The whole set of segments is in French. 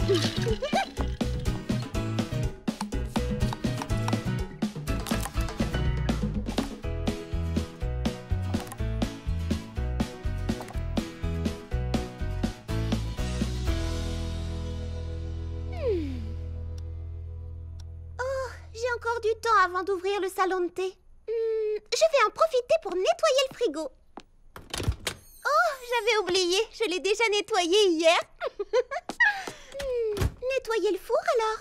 J'ai encore du temps avant d'ouvrir le salon de thé. Je vais en profiter pour nettoyer le frigo. Oh, j'avais oublié. Je l'ai déjà nettoyé hier. Nettoyer le four alors?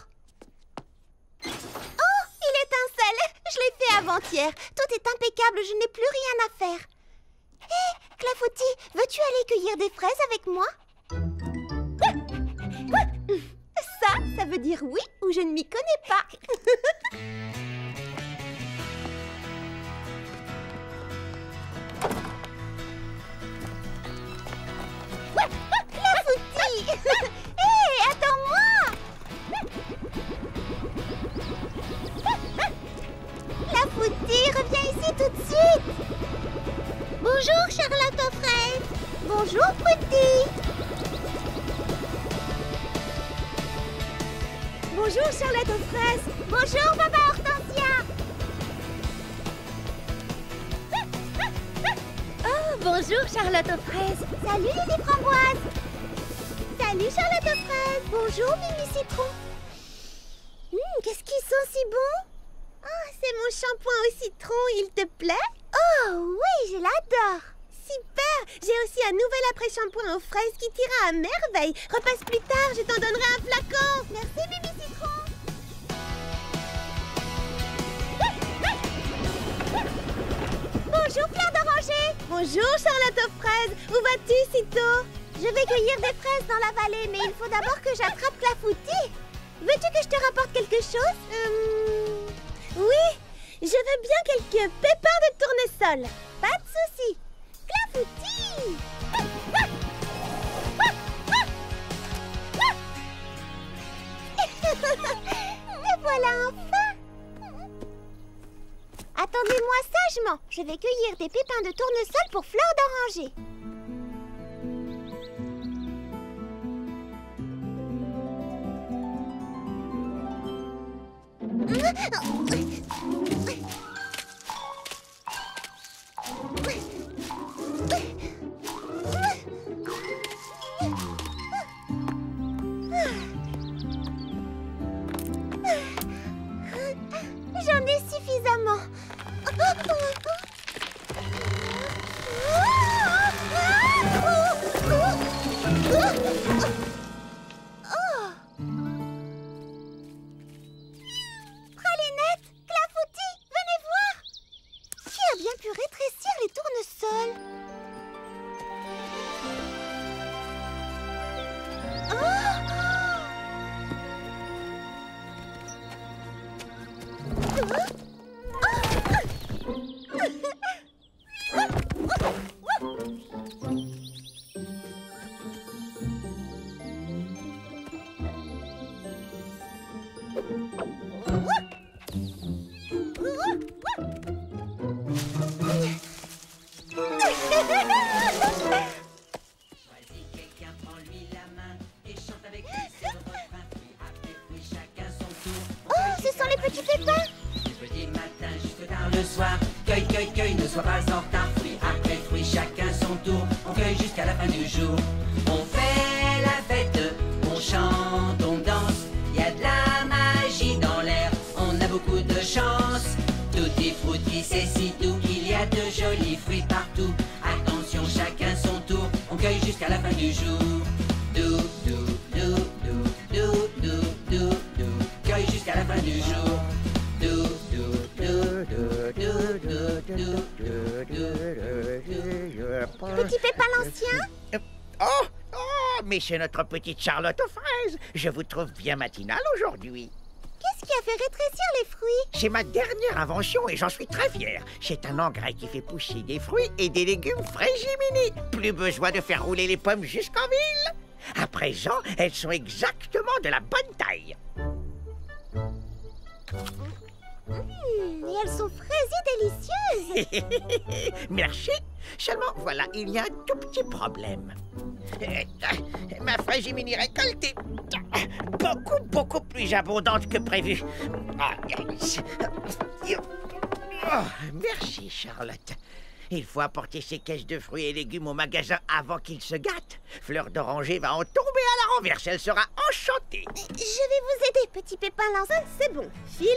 Oh, il étincelle. Je l'ai fait avant-hier. Tout est impeccable. Je n'ai plus rien à faire. Hé, Clafoutis, veux-tu aller cueillir des fraises avec moi? Ça veut dire oui ou je ne m'y connais pas. Clafoutis! Hé, attends-moi! Clafoutis, reviens ici tout de suite! Bonjour, Charlotte aux fraises! Bonjour, Foutis! Bonjour, Charlotte aux fraises! Bonjour, Papa Hortensia! Oh, bonjour, Charlotte aux fraises! Salut, Lily Framboise! Salut, Charlotte aux fraises! Bonjour, Mimi Citron! Qu'est-ce qui sent si bon? Oh, c'est mon shampoing au citron, il te plaît? Oh, oui, je l'adore! Super! J'ai aussi un nouvel après-shampoing aux fraises qui t'ira à merveille. Repasse plus tard, je t'en donnerai un flacon. Merci, Mimi Citron. Bonjour, Fleur d'Oranger. Bonjour, Charlotte aux fraises. Où vas-tu si tôt? Je vais cueillir des fraises dans la vallée, mais il faut d'abord que j'attrape Clafoutis. Veux-tu que je te rapporte quelque chose? Oui, je veux bien quelques pépins de tournesol. Pas de souci. Clafoutis! Me voilà enfin! Attendez-moi sagement. Je vais cueillir des pépins de tournesol pour Fleur d'Oranger. J'en ai suffisamment. Pralinette, Clafoutis, venez voir. Qui a bien pu rétrécir les tournesols? Ce sont les petits pépins. Du petit matin jusque tard le soir. Cueille, cueille, cueille, ne sois pas en retard. Fruit après fruit, chacun son tour. On cueille jusqu'à la fin du jour. On fait la fête, on chante, on danse. Y a de la magie dans l'air, on a beaucoup de chance. Tutti frutti, c'est si doux, il y a de jolis fruits partout. Attention, chacun son tour. On cueille jusqu'à la fin du jour. Dou, dou, dou, dou, dou, dou, dou, dou. Cueille jusqu'à la fin du jour. Dou, dou, dou, dou, dou, dou, dou, dou, dou. Petit pépin l'ancien. Oh, mais c'est notre petite Charlotte aux fraises. Je vous trouve bien matinale aujourd'hui. Qu'est-ce qui a fait rétrécir les fruits? C'est ma dernière invention et j'en suis très fier. C'est un engrais qui fait pousser des fruits et des légumes frais mini. Plus besoin de faire rouler les pommes jusqu'en ville. À présent, elles sont exactement de la bonne taille. Et elles sont fraises et délicieuses. Merci. Seulement, voilà, il y a un tout petit problème. Ma frégimini récolte est beaucoup plus abondante que prévu. Merci, Charlotte. Il faut apporter ces caisses de fruits et légumes au magasin avant qu'ils se gâtent. Fleur d'Oranger va en tomber à la renverse. Elle sera enchantée. Je vais vous aider, petit pépin lance. C'est bon. Fil,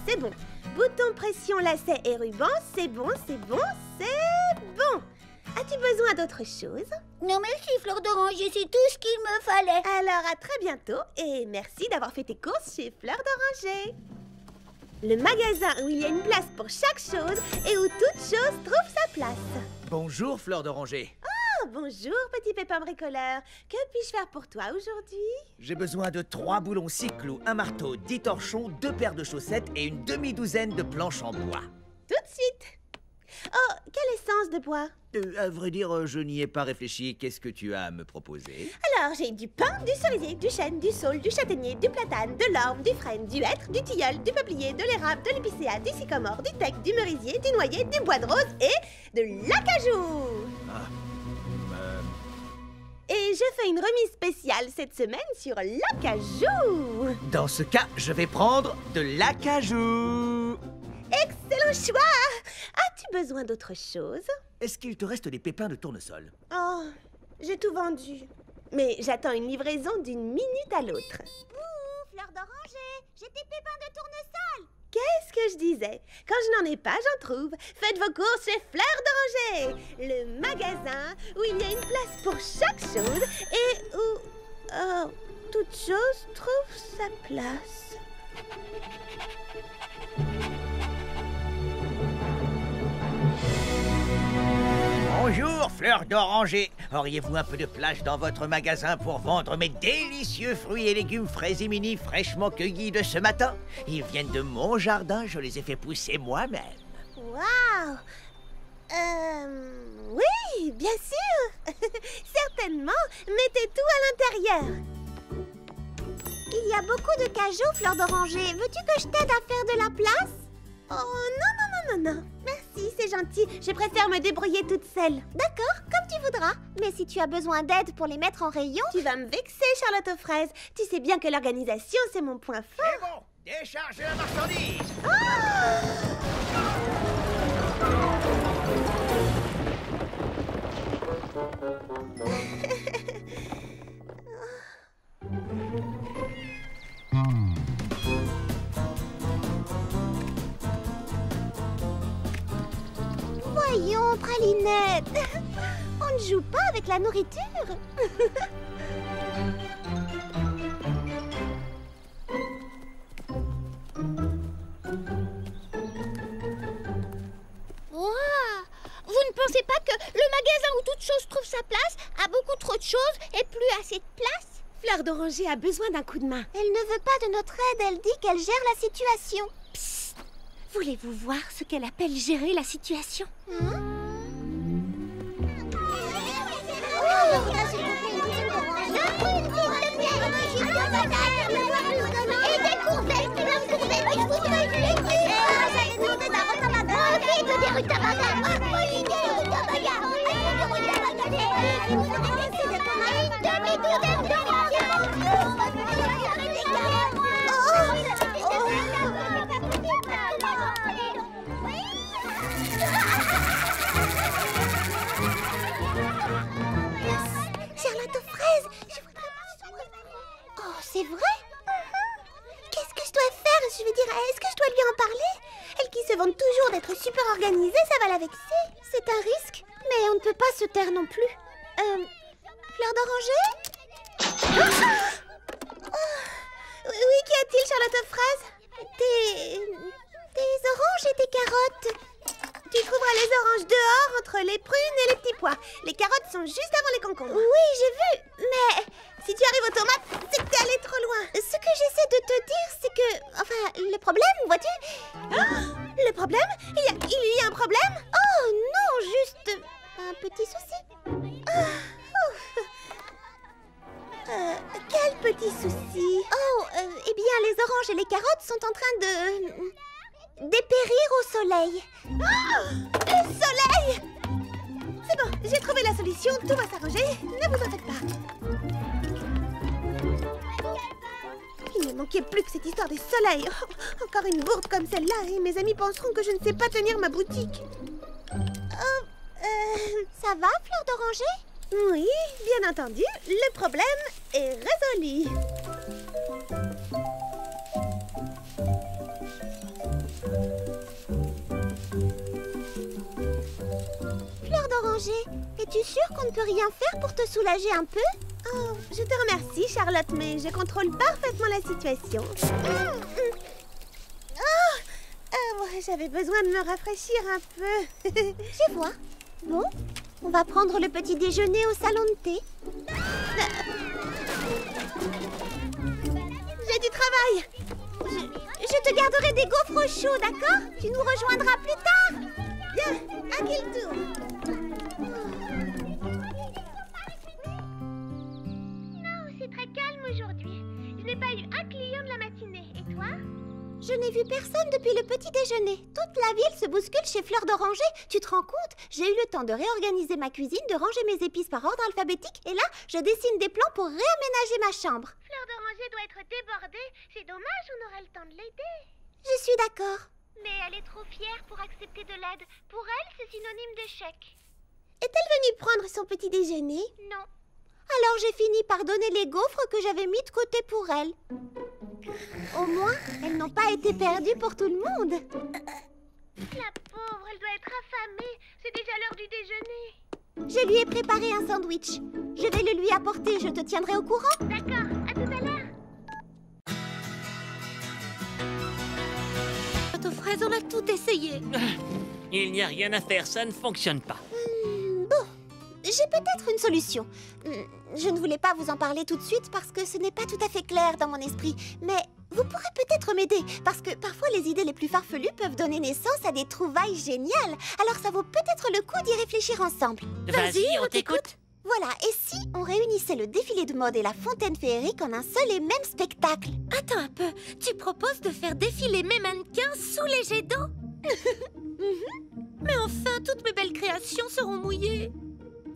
c'est bon. Bouton, pression, lacet et ruban, c'est bon, c'est bon, c'est bon. As-tu besoin d'autre chose? Non merci, Fleur d'Oranger, c'est tout ce qu'il me fallait. Alors à très bientôt et merci d'avoir fait tes courses chez Fleur d'Oranger. Le magasin où il y a une place pour chaque chose et où toute chose trouve sa place. Bonjour, Fleur d'Oranger. Oh, bonjour, petit pépin bricoleur. Que puis-je faire pour toi aujourd'hui? J'ai besoin de 3 boulons cyclous, un marteau, 10 torchons, 2 paires de chaussettes et une demi-douzaine de planches en bois. Tout de suite. Oh, quelle essence de bois? À vrai dire, je n'y ai pas réfléchi. Qu'est-ce que tu as à me proposer? Alors, j'ai du pin, du cerisier, du chêne, du saule, du châtaignier, du platane, de l'orme, du frêne, du hêtre, du tilleul, du peuplier, de l'érable, de l'épicéa, du sycomore, du teck, du merisier, du noyer, du bois de rose et de l'acajou. Et je fais une remise spéciale cette semaine sur l'acajou. Dans ce cas, je vais prendre de l'acajou. Excellent choix. As-tu besoin d'autre chose? Est-ce qu'il te reste des pépins de tournesol? Oh, j'ai tout vendu. Mais j'attends une livraison d'une minute à l'autre. Ouh, Fleur d'Oranger, j'ai tes pépins de tournesol. Qu'est-ce que je disais? Quand je n'en ai pas, j'en trouve. Faites vos courses chez Fleur d'Oranger, le magasin où il y a une place pour chaque chose et où toute chose trouve sa place. Bonjour, Fleur d'Oranger. Auriez-vous un peu de place dans votre magasin pour vendre mes délicieux fruits et légumes frais et mini fraîchement cueillis de ce matin? Ils viennent de mon jardin, je les ai fait pousser moi-même. Waouh. Oui, bien sûr. Certainement. Mettez tout à l'intérieur. Il y a beaucoup de cajou, Fleur d'Oranger. Veux-tu que je t'aide à faire de la place? Oh, non. Merci, c'est gentil. Je préfère me débrouiller toute seule. D'accord, comme tu voudras. Mais si tu as besoin d'aide pour les mettre en rayon... Tu vas me vexer, Charlotte aux fraises. Tu sais bien que l'organisation, c'est mon point fort. C'est bon, déchargez la marchandise. Voyons, Pralinette. On ne joue pas avec la nourriture. Vous ne pensez pas que le magasin où toute chose trouve sa place a beaucoup trop de choses et plus assez de place? Fleur d'Oranger a besoin d'un coup de main. Elle ne veut pas de notre aide, elle dit qu'elle gère la situation. Psst. Voulez-vous voir ce qu'elle appelle gérer la situation? Charlotte aux fraises, je voudrais... Oh, c'est vrai? Qu'est-ce que je dois faire? Je veux dire, est-ce que je dois lui en parler? Elle qui se vante toujours d'être super organisée, ça va la vexer. C'est un risque, mais on ne peut pas se taire non plus. Fleur d'Oranger? Oui, qu'y a-t-il, Charlotte aux fraises? Des oranges et des carottes. Tu trouveras les oranges dehors, entre les prunes et les petits pois. Les carottes sont juste avant les concombres. Oui, j'ai vu, mais... Si tu arrives aux tomates, c'est que t'es allé trop loin. Ce que j'essaie de te dire, c'est que... Enfin, le problème, vois-tu? Le problème? Il y a un problème? Oh non, juste un petit souci. Quel petit souci? Oh, eh bien, les oranges et les carottes sont en train de... dépérir au soleil. Le soleil! C'est bon, j'ai trouvé la solution, tout va s'arranger, ne vous en faites pas. Il ne manquait plus que cette histoire des soleils. Oh, encore une bourde comme celle-là et mes amis penseront que je ne sais pas tenir ma boutique. Ça va, Fleur d'Oranger? Oui, bien entendu, le problème est résolu. Fleur d'Oranger, es-tu sûre qu'on ne peut rien faire pour te soulager un peu? Oh, je te remercie, Charlotte, mais je contrôle parfaitement la situation. J'avais besoin de me rafraîchir un peu. Je vois. Bon, on va prendre le petit déjeuner au salon de thé. J'ai du travail. Je te garderai des gaufres chauds, d'accord? Tu nous rejoindras plus tard. Bien, à quel tour? Non, c'est très calme aujourd'hui. Je n'ai pas eu un client de la matinée. Et toi? Je n'ai vu personne depuis le petit déjeuner. Toute la ville se bouscule chez Fleur d'Oranger. Tu te rends compte? J'ai eu le temps de réorganiser ma cuisine, de ranger mes épices par ordre alphabétique. Et là, je dessine des plans pour réaménager ma chambre. Fleur d'Oranger doit être débordée. C'est dommage, on aurait le temps de l'aider. Je suis d'accord. Mais elle est trop fière pour accepter de l'aide. Pour elle, c'est synonyme d'échec. Est-elle venue prendre son petit déjeuner? Non. Alors j'ai fini par donner les gaufres que j'avais mis de côté pour elle. Au moins, elles n'ont pas été perdues pour tout le monde. La pauvre, elle doit être affamée. C'est déjà l'heure du déjeuner. Je lui ai préparé un sandwich. Je vais le lui apporter, je te tiendrai au courant. D'accord, à tout à l'heure. Aux fraises, on a tout essayé. Il n'y a rien à faire, ça ne fonctionne pas. Bon, j'ai peut-être une solution. Je ne voulais pas vous en parler tout de suite parce que ce n'est pas tout à fait clair dans mon esprit. Mais vous pourrez peut-être m'aider parce que parfois les idées les plus farfelues peuvent donner naissance à des trouvailles géniales. Alors ça vaut peut-être le coup d'y réfléchir ensemble. Vas-y, on t'écoute. Voilà, et si on réunissait le défilé de mode et la fontaine féerique en un seul et même spectacle? Attends un peu, tu proposes de faire défiler mes mannequins sous les jets d'eau? Mais enfin, toutes mes belles créations seront mouillées.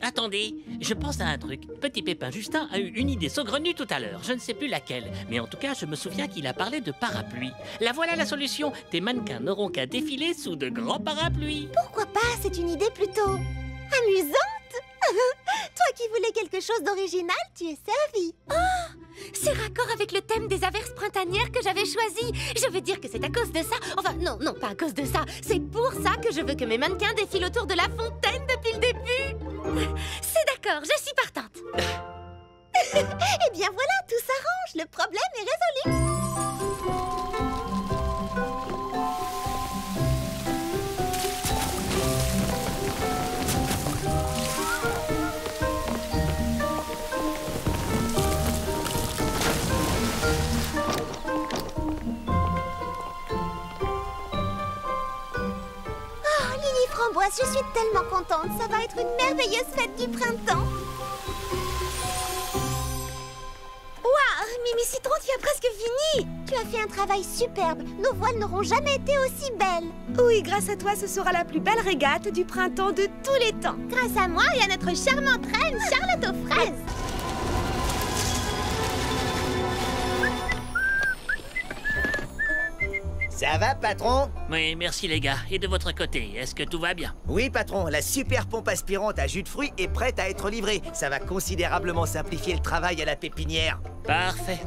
Attendez, je pense à un truc. Petit Pépin Justin a eu une idée saugrenue tout à l'heure. Je ne sais plus laquelle. Mais en tout cas, je me souviens qu'il a parlé de parapluie. La voilà la solution. Tes mannequins n'auront qu'à défiler sous de grands parapluies. Pourquoi pas? C'est une idée plutôt amusante. Toi qui voulais quelque chose d'original, tu es servi. C'est raccord avec le thème des averses printanières que j'avais choisi. Je veux dire que c'est à cause de ça. Enfin, non, pas à cause de ça. C'est pour ça que je veux que mes mannequins défilent autour de la fontaine depuis le début. C'est d'accord, je suis partante. Eh bien voilà, tout s'arrange. Le problème est résolu. Framboise, je suis tellement contente. Ça va être une merveilleuse fête du printemps. Waouh, Mimi Citron, tu as presque fini. Tu as fait un travail superbe. Nos voiles n'auront jamais été aussi belles. Oui, grâce à toi, ce sera la plus belle régate du printemps de tous les temps. Grâce à moi et à notre charmante reine, Charlotte aux fraises. Ça va, patron? Oui, merci les gars. Et de votre côté, est-ce que tout va bien? Oui, patron, la super pompe aspirante à jus de fruits est prête à être livrée. Ça va considérablement simplifier le travail à la pépinière. Parfait.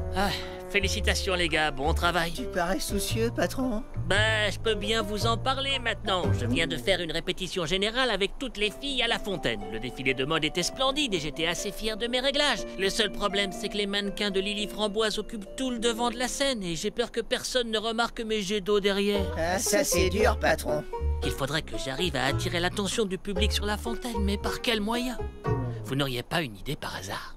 Félicitations les gars, bon travail. Tu parais soucieux, patron. Bah, je peux bien vous en parler maintenant. Je viens de faire une répétition générale avec toutes les filles à la fontaine. Le défilé de mode était splendide et j'étais assez fier de mes réglages. Le seul problème, c'est que les mannequins de Lily Framboise occupent tout le devant de la scène et j'ai peur que personne ne remarque mes jets d'eau derrière. Ah, ça c'est dur, patron. Il faudrait que j'arrive à attirer l'attention du public sur la fontaine, mais par quel moyen? Vous n'auriez pas une idée par hasard?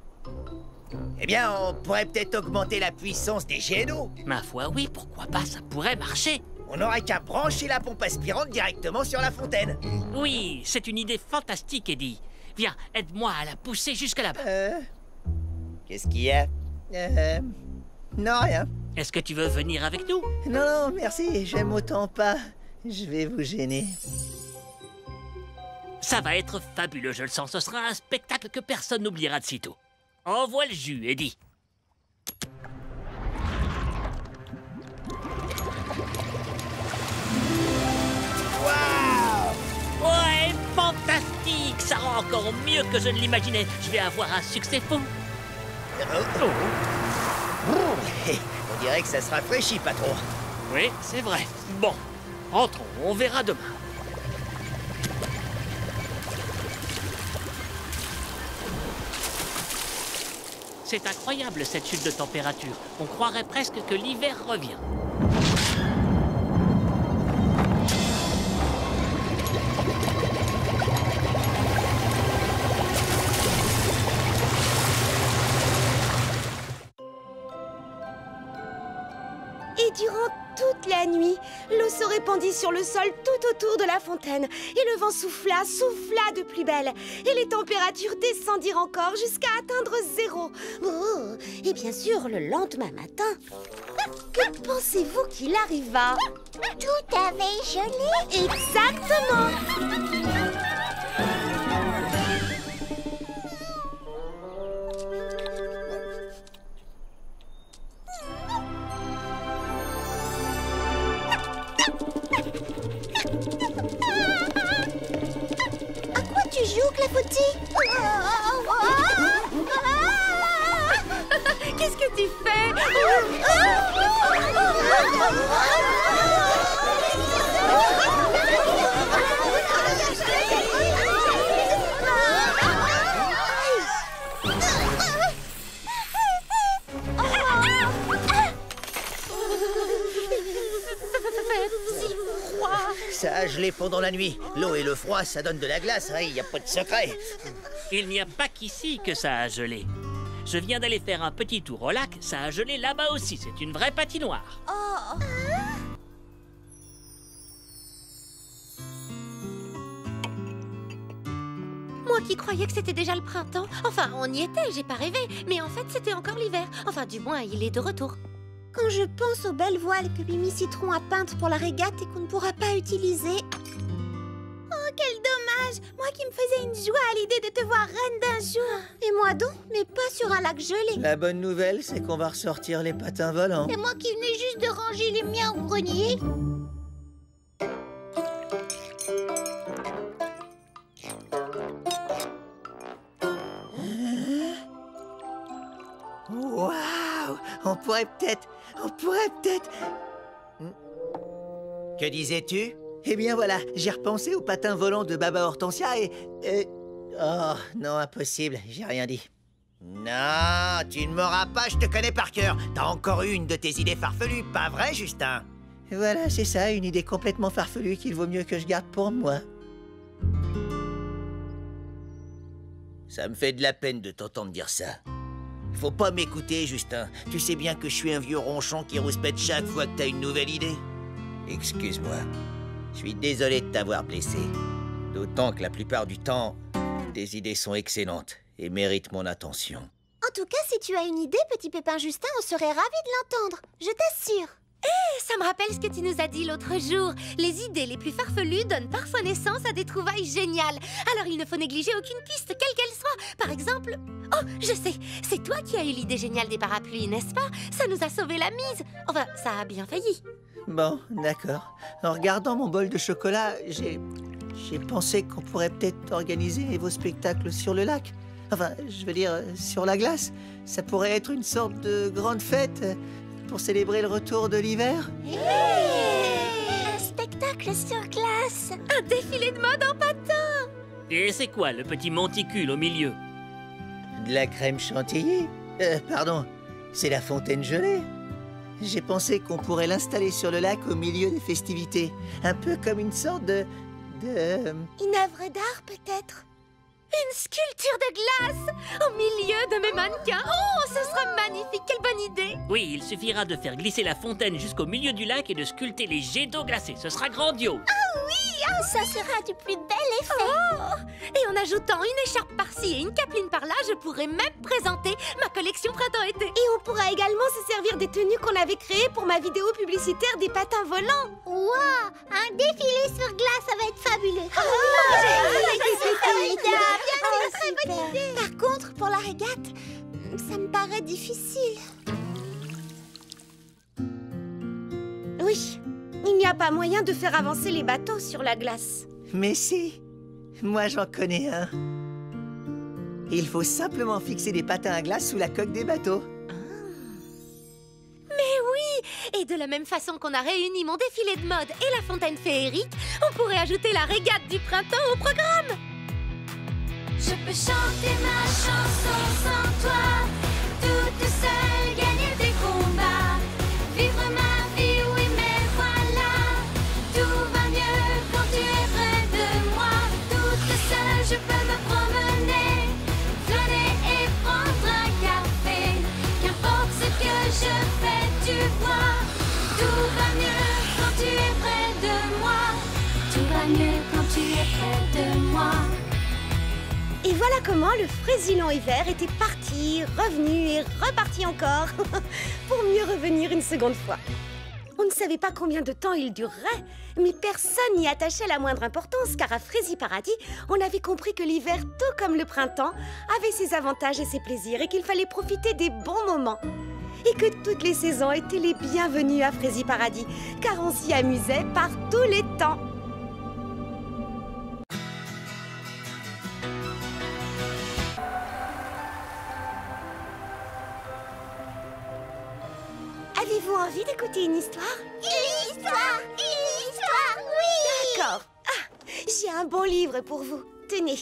Eh bien, on pourrait peut-être augmenter la puissance des jets d'eau. Ma foi, oui, pourquoi pas, ça pourrait marcher. On n'aurait qu'à brancher la pompe aspirante directement sur la fontaine. Oui, c'est une idée fantastique, Eddie. Viens, aide-moi à la pousser jusque là-bas. Qu'est-ce qu'il y a? Non, rien. Est-ce que tu veux venir avec nous? Non, non, merci, j'aime autant pas. Je vais vous gêner. Ça va être fabuleux, je le sens. Ce sera un spectacle que personne n'oubliera de sitôt. Envoie le jus, Eddie. Ouais, fantastique! Ça rend encore mieux que je ne l'imaginais. Je vais avoir un succès fou. On dirait que ça se rafraîchit, patron. Oui, c'est vrai. Bon, entrons, on verra demain. C'est incroyable cette chute de température. On croirait presque que l'hiver revient. Et durant toute la nuit, l'eau se répandit sur le sol tout autour de la fontaine. Et le vent souffla de plus belle. Et les températures descendirent encore jusqu'à atteindre 0. Oh, et bien sûr, le lendemain matin, Que pensez-vous qu'il arriva? tout avait gelé. Exactement! À quoi tu joues, Clafoutis? Qu'est-ce que tu fais? Ça a gelé pendant la nuit. L'eau et le froid, ça donne de la glace, il n'y a pas de secret. Il n'y a pas qu'ici que ça a gelé. Je viens d'aller faire un petit tour au lac, ça a gelé là-bas aussi. C'est une vraie patinoire. Moi qui croyais que c'était déjà le printemps. Enfin, on y était, j'ai pas rêvé. Mais en fait, c'était encore l'hiver. Enfin, du moins, il est de retour. Quand je pense aux belles voiles que Mimi Citron a peintes pour la régate et qu'on ne pourra pas utiliser... Oh, quel dommage! Moi qui me faisais une joie à l'idée de te voir reine d'un jour. Et moi donc, mais pas sur un lac gelé. La bonne nouvelle, c'est qu'on va ressortir les patins volants. Et moi qui venais juste de ranger les miens au grenier. Waouh! On pourrait peut-être... Que disais-tu? Eh bien voilà, j'ai repensé aux patins volants de Baba Hortensia et... Oh, non, impossible, j'ai rien dit. Non, tu ne m'auras pas, je te connais par cœur. T'as encore une de tes idées farfelues, pas vrai, Justin? Voilà, c'est ça, une idée complètement farfelue qu'il vaut mieux que je garde pour moi. Ça me fait de la peine de t'entendre dire ça. Faut pas m'écouter, Justin. Tu sais bien que je suis un vieux ronchon qui rouspète chaque fois que t'as une nouvelle idée. Excuse-moi. Je suis désolé de t'avoir blessé. D'autant que la plupart du temps, tes idées sont excellentes et méritent mon attention. En tout cas, si tu as une idée, petit pépin Justin, on serait ravis de l'entendre. Je t'assure. Ça me rappelle ce que tu nous as dit l'autre jour. Les idées les plus farfelues donnent parfois naissance à des trouvailles géniales. Alors il ne faut négliger aucune piste, quelle qu'elle soit. Par exemple... Oh, je sais, c'est toi qui as eu l'idée géniale des parapluies, n'est-ce pas? Ça nous a sauvé la mise. Enfin, ça a bien failli. Bon, d'accord. En regardant mon bol de chocolat, j'ai pensé qu'on pourrait peut-être organiser vos spectacles sur le lac. Enfin, je veux dire, sur la glace. Ça pourrait être une sorte de grande fête pour célébrer le retour de l'hiver. Un spectacle sur glace. Un défilé de mode en patin. Et c'est quoi le petit monticule au milieu? De la crème chantilly? Pardon, c'est la fontaine gelée. J'ai pensé qu'on pourrait l'installer sur le lac au milieu des festivités. Un peu comme une sorte de... Une œuvre d'art, peut-être? Une sculpture de glace au milieu de mes mannequins. Oh, ce sera magnifique, quelle bonne idée. Oui, il suffira de faire glisser la fontaine jusqu'au milieu du lac et de sculpter les jets d'eau glacée. Ce sera grandiose. Ça sera du plus bel effet. Oh, et on ajoutant une écharpe par-ci et une capeline par-là, je pourrais même présenter ma collection printemps-été. Et on pourra également se servir des tenues qu'on avait créées pour ma vidéo publicitaire des patins volants. Waouh, un défilé sur glace, ça va être fabuleux. C'est une très bonne idée. Par contre, pour la régate, ça me paraît difficile. Oui, il n'y a pas moyen de faire avancer les bateaux sur la glace. Mais si, moi j'en connais un. Il faut simplement fixer des patins à glace sous la coque des bateaux. Et de la même façon qu'on a réuni mon défilé de mode et la fontaine féerique, on pourrait ajouter la régate du printemps au programme. Je peux chanter ma chanson sans toi, toute seule gagner des combats, vivre ma vie, oui mais voilà, tout va mieux quand tu es près de moi. Toute seule je peux me promener, flâner et prendre un café, qu'importe ce que je fais, tu vois, tout va mieux quand tu es près de moi, tout va mieux quand tu es près de moi. Et voilà comment le Fraisillon hiver était parti, revenu et reparti encore pour mieux revenir une seconde fois. On ne savait pas combien de temps il durerait, mais personne n'y attachait la moindre importance car à Fraisiparadis, on avait compris que l'hiver, tout comme le printemps, avait ses avantages et ses plaisirs et qu'il fallait profiter des bons moments. Et que toutes les saisons étaient les bienvenues à Fraisiparadis car on s'y amusait par tous les temps. Avez-vous envie d'écouter une histoire? Une histoire, oui. D'accord. Ah, j'ai un bon livre pour vous. Tenez,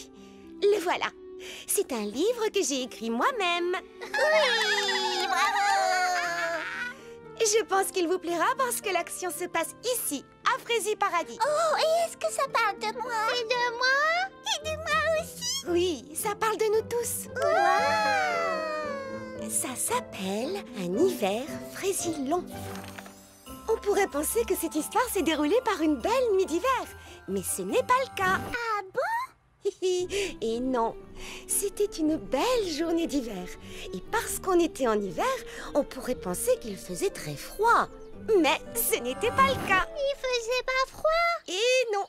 le voilà. C'est un livre que j'ai écrit moi-même. Oui, bravo. Je pense qu'il vous plaira parce que l'action se passe ici, à Fraisiparadis. Oh, et est-ce que ça parle de moi? Et de moi? Et de moi aussi? Oui, ça parle de nous tous. Wow. Ça s'appelle Un hiver fraisillon. On pourrait penser que cette histoire s'est déroulée par une belle nuit d'hiver, mais ce n'est pas le cas. Ah bon? Et non, c'était une belle journée d'hiver. Et parce qu'on était en hiver, on pourrait penser qu'il faisait très froid. Mais ce n'était pas le cas. Il faisait pas froid? Et non,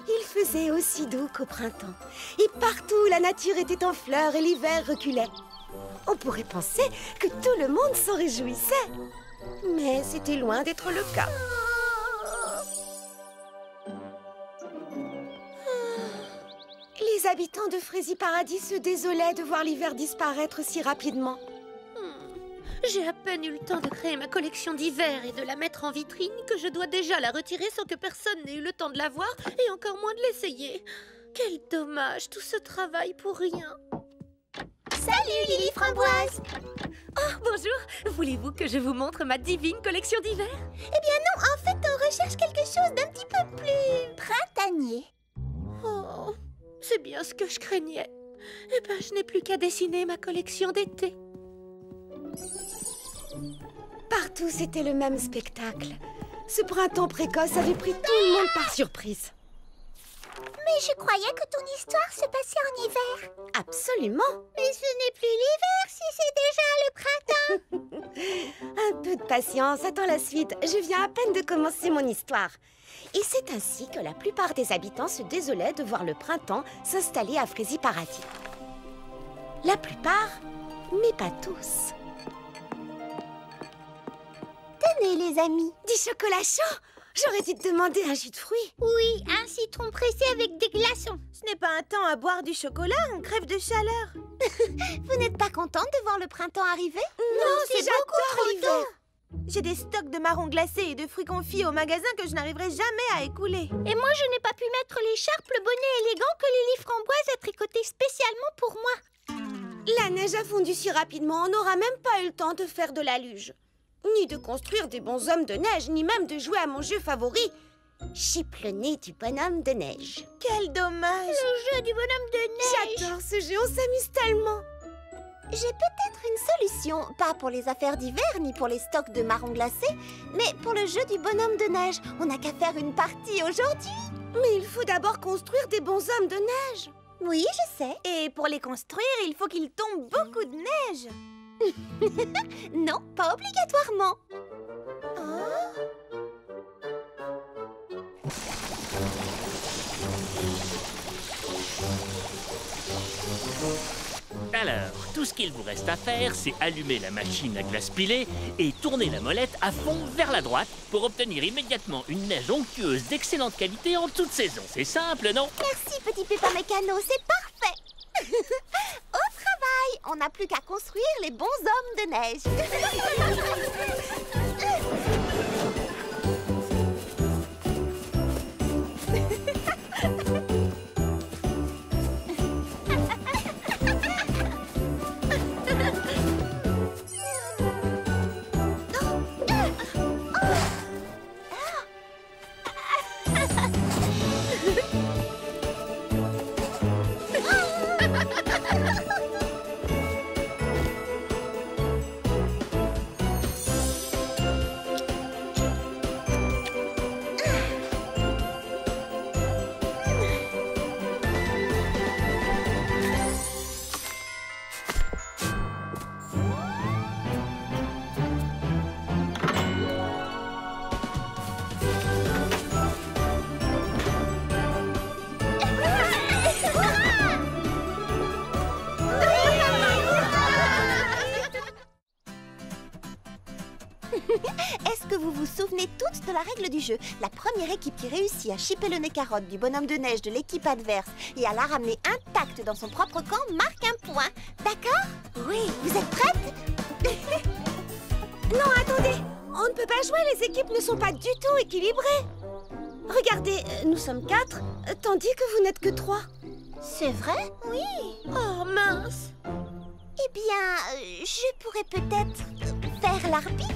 il faisait aussi doux qu'au printemps. Et partout, la nature était en fleurs et l'hiver reculait. On pourrait penser que tout le monde s'en réjouissait. Mais c'était loin d'être le cas. Les habitants de Fraisiparadis se désolaient de voir l'hiver disparaître si rapidement. J'ai à peine eu le temps de créer ma collection d'hiver et de la mettre en vitrine que je dois déjà la retirer sans que personne n'ait eu le temps de la voir et encore moins de l'essayer. Quel dommage, tout ce travail pour rien. Salut Lily Framboise. Oh, bonjour. Voulez-vous que je vous montre ma divine collection d'hiver? Eh bien non, en fait on recherche quelque chose d'un petit peu plus printanier. Oh, c'est bien ce que je craignais. Eh ben, je n'ai plus qu'à dessiner ma collection d'été. Partout, c'était le même spectacle. Ce printemps précoce avait pris tout le monde par surprise. Mais je croyais que ton histoire se passait en hiver. Absolument. Mais ce n'est plus l'hiver si c'est déjà le printemps. Un peu de patience, attends la suite. Je viens à peine de commencer mon histoire. Et c'est ainsi que la plupart des habitants se désolaient de voir le printemps s'installer à Fraisiparadis. La plupart, mais pas tous. Tenez les amis. Du chocolat chaud? J'aurais dû te demander un jus de fruits. Oui, un citron pressé avec des glaçons. Ce n'est pas un temps à boire du chocolat, on crève de chaleur. Vous n'êtes pas contente de voir le printemps arriver? Non, c'est beaucoup trop l'hiver. J'ai des stocks de marrons glacés et de fruits confits au magasin que je n'arriverai jamais à écouler. Et moi, je n'ai pas pu mettre l'écharpe, le bonnet élégant que Lily Framboise a tricoté spécialement pour moi. La neige a fondu si rapidement, on n'aura même pas eu le temps de faire de la luge. Ni de construire des bonshommes de neige, ni même de jouer à mon jeu favori, Chip le nez du bonhomme de neige. Quel dommage! Le jeu du bonhomme de neige! J'adore ce jeu, on s'amuse tellement! J'ai peut-être une solution, pas pour les affaires d'hiver, ni pour les stocks de marrons glacés, mais pour le jeu du bonhomme de neige. On n'a qu'à faire une partie aujourd'hui. Mais il faut d'abord construire des bonshommes de neige. Oui, je sais. Et pour les construire, il faut qu'il tombe beaucoup de neige. Non, pas obligatoirement. Alors, tout ce qu'il vous reste à faire, c'est allumer la machine à glace pilée et tourner la molette à fond vers la droite pour obtenir immédiatement une neige onctueuse d'excellente qualité en toute saison. C'est simple, non? Merci, petit pépin mécano, c'est parfait. Au travail, on n'a plus qu'à construire les bons hommes de neige. Est-ce que vous vous souvenez toutes de la règle du jeu? La première équipe qui réussit à chipper le nez carotte du bonhomme de neige de l'équipe adverse et à la ramener intacte dans son propre camp marque un point. D'accord? Oui, vous êtes prêtes? Non, attendez. On ne peut pas jouer, les équipes ne sont pas du tout équilibrées. Regardez, nous sommes 4, tandis que vous n'êtes que 3. C'est vrai? Oui. Oh, mince. Eh bien, je pourrais peut-être faire l'arbitre.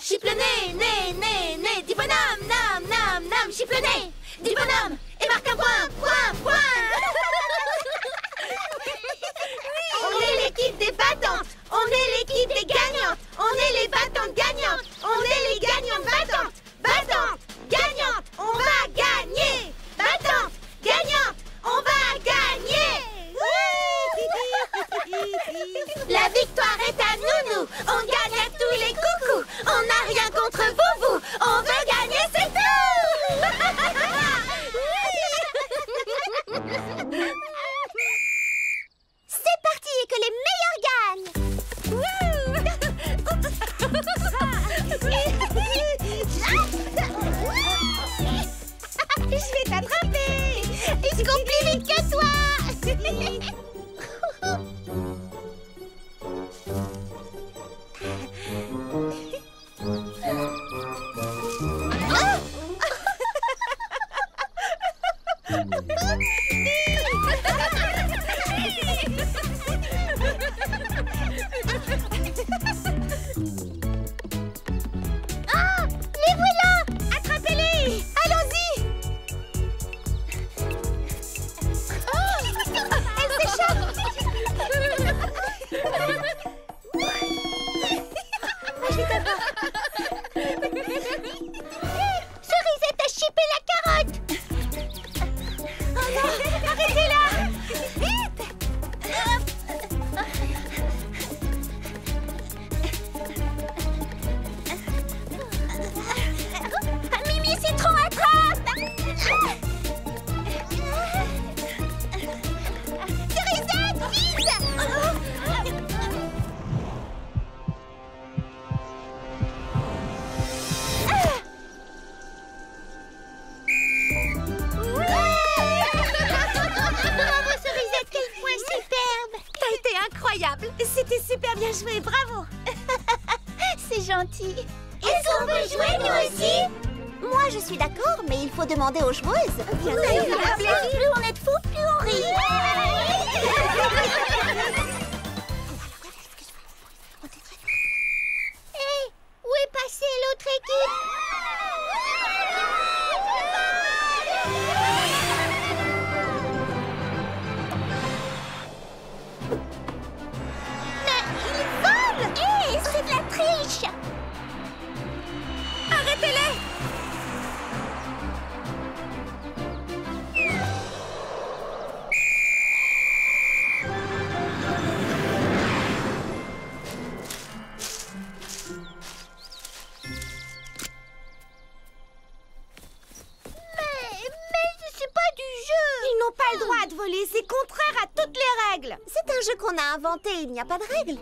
Chipe le nez, dis bonhomme, nam, chipe le nez, dis bonhomme, et marque un point. On est l'équipe des battantes. On est l'équipe des gagnantes. On est les battantes gagnantes. On est les gagnantes battantes. Battantes, gagnantes, on va gagner. Battantes, gagnantes, on va gagner. La victoire est à nous, on gagne à tous les coucous, on n'a rien contre vous, on veut gagner, c'est tout. C'est parti et que les meilleurs gagnent. Je vais t'attraper. Je cours plus vite que toi. Ah, les voilà. Attrapez-les. Allons-y. Elle s'échappe. Cerisette a chippé la carotte. Oh non, arrêtez-la. Vite. Mimi Citron, attrape. Cerisette, vite. Bravo Cerisette, quel point superbe. T'as été incroyable. C'était super bien joué, bravo. C'est gentil. Est-ce qu'on peut jouer nous aussi? Moi je suis d'accord, mais il faut demander aux joueuses. Bien Oui, sûr. plus on est de fous, plus on rit. Hé, où est passée l'autre équipe? Mais ils volent! Hé, c'est de la triche! Arrêtez pas de voler, c'est contraire à toutes les règles. C'est un jeu qu'on a inventé, il n'y a pas de règles.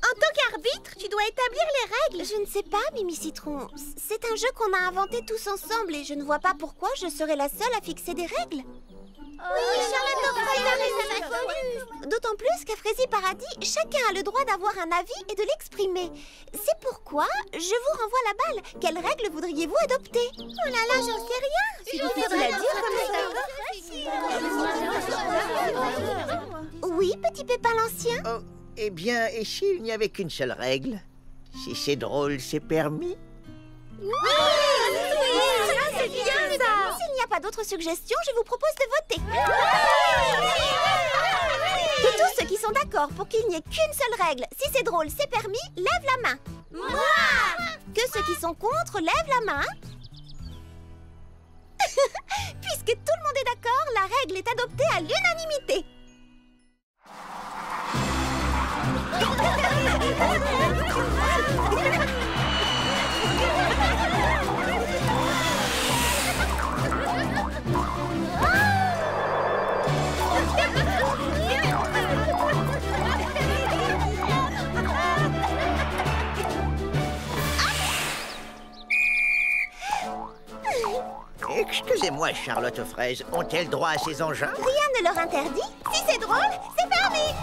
En tant qu'arbitre, tu dois établir les règles. Je ne sais pas, Mimi Citron. C'est un jeu qu'on a inventé tous ensemble et je ne vois pas pourquoi je serais la seule à fixer des règles. Oui, Charlotte Fraise a raison. D'autant plus qu'à Frézy Paradis, chacun a le droit d'avoir un avis et de l'exprimer. C'est pourquoi je vous renvoie la balle. Quelles règles voudriez-vous adopter? Oh là là, j'en sais rien. C'est difficile à dire comme Oui, petit Pépin l'Ancien? Oh, eh bien, et s'il n'y avait qu'une seule règle? Si c'est drôle, c'est permis? C'est bien ça. S'il n'y a pas d'autres suggestions, je vous propose de voter. De tous ceux qui sont d'accord pour qu'il n'y ait qu'une seule règle, si c'est drôle, c'est permis, lève la main. Moi. Que ceux qui sont contre lèvent la main. Puisque tout le monde est d'accord, la règle est adoptée à l'unanimité. Excusez-moi, Charlotte Fraise, ont-elles droit à ces engins? Rien ne leur interdit. Si c'est drôle, c'est permis.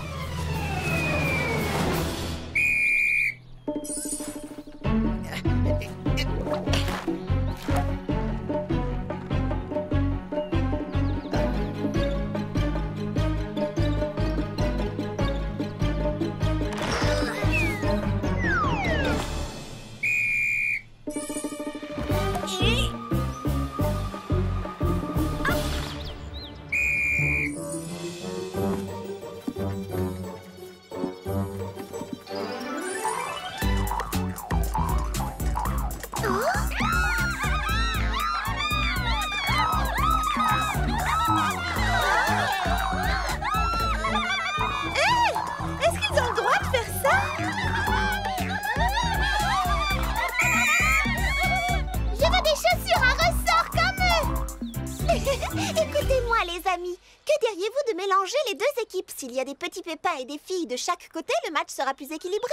Écoutez-moi les amis, que diriez-vous de mélanger les deux équipes? S'il y a des petits pépins et des filles de chaque côté, le match sera plus équilibré.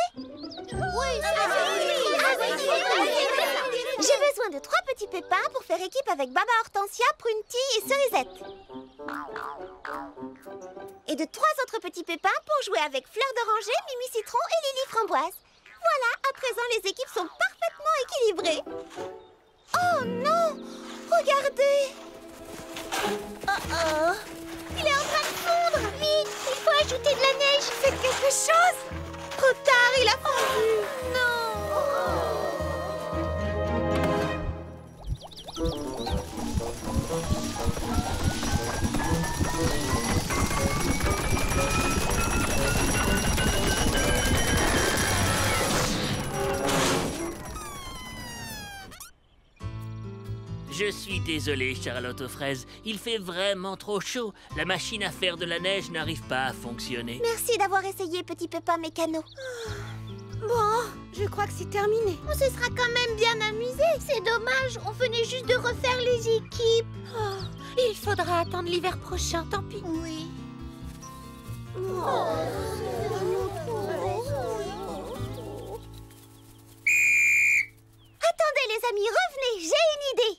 J'ai besoin de 3 petits pépins pour faire équipe avec Baba Hortensia, Prunty et Cerisette. Et de 3 autres petits pépins pour jouer avec Fleur d'Oranger, Mimi Citron et Lily Framboise. Voilà, à présent les équipes sont parfaitement équilibrées. Oh non! Regardez! Oh! Il est en train de fondre! Vite! Il faut ajouter de la neige! Faites quelque chose! Trop tard, il a fondu! Non! Je suis désolé, Charlotte aux fraises. Il fait vraiment trop chaud. La machine à faire de la neige n'arrive pas à fonctionner. Merci d'avoir essayé, petit Pépin Mécano. Bon, je crois que c'est terminé. On se sera quand même bien amusé. C'est dommage, on venait juste de refaire les équipes. Oh, il faudra attendre l'hiver prochain, tant pis. Oui. Attendez les amis, revenez, j'ai une idée.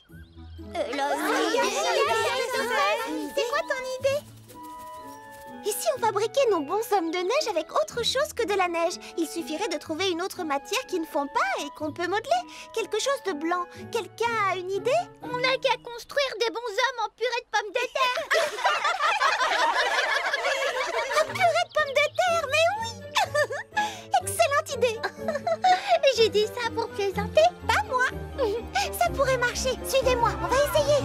C'est quoi ton idée? Et si on fabriquait nos bonshommes de neige avec autre chose que de la neige? Il suffirait de trouver une autre matière qui ne fond pas et qu'on peut modeler. Quelque chose de blanc. Quelqu'un a une idée? On n'a qu'à construire des bonshommes en purée de pommes de terre. En purée de pommes de terre, mais oui. Excellente idée. J'ai dit ça pour plaisanter, pas moi. Ça pourrait marcher. Suivez-moi, on va essayer.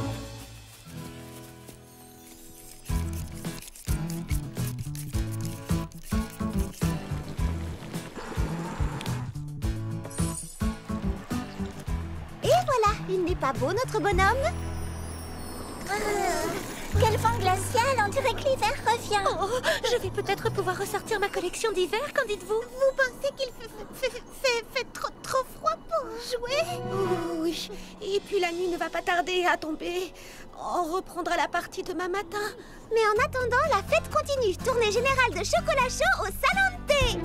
Et voilà, il n'est pas beau notre bonhomme? Quel vent glacial, on dirait que l'hiver revient. Oh, je vais peut-être pouvoir ressortir ma collection d'hiver, qu'en dites-vous? Vous pensez qu'il fait trop froid pour Jouer? Oui. Et puis la nuit ne va pas tarder à tomber. On reprendra la partie demain matin. Mais en attendant, la fête continue. Tournée générale de chocolat chaud au salon de thé.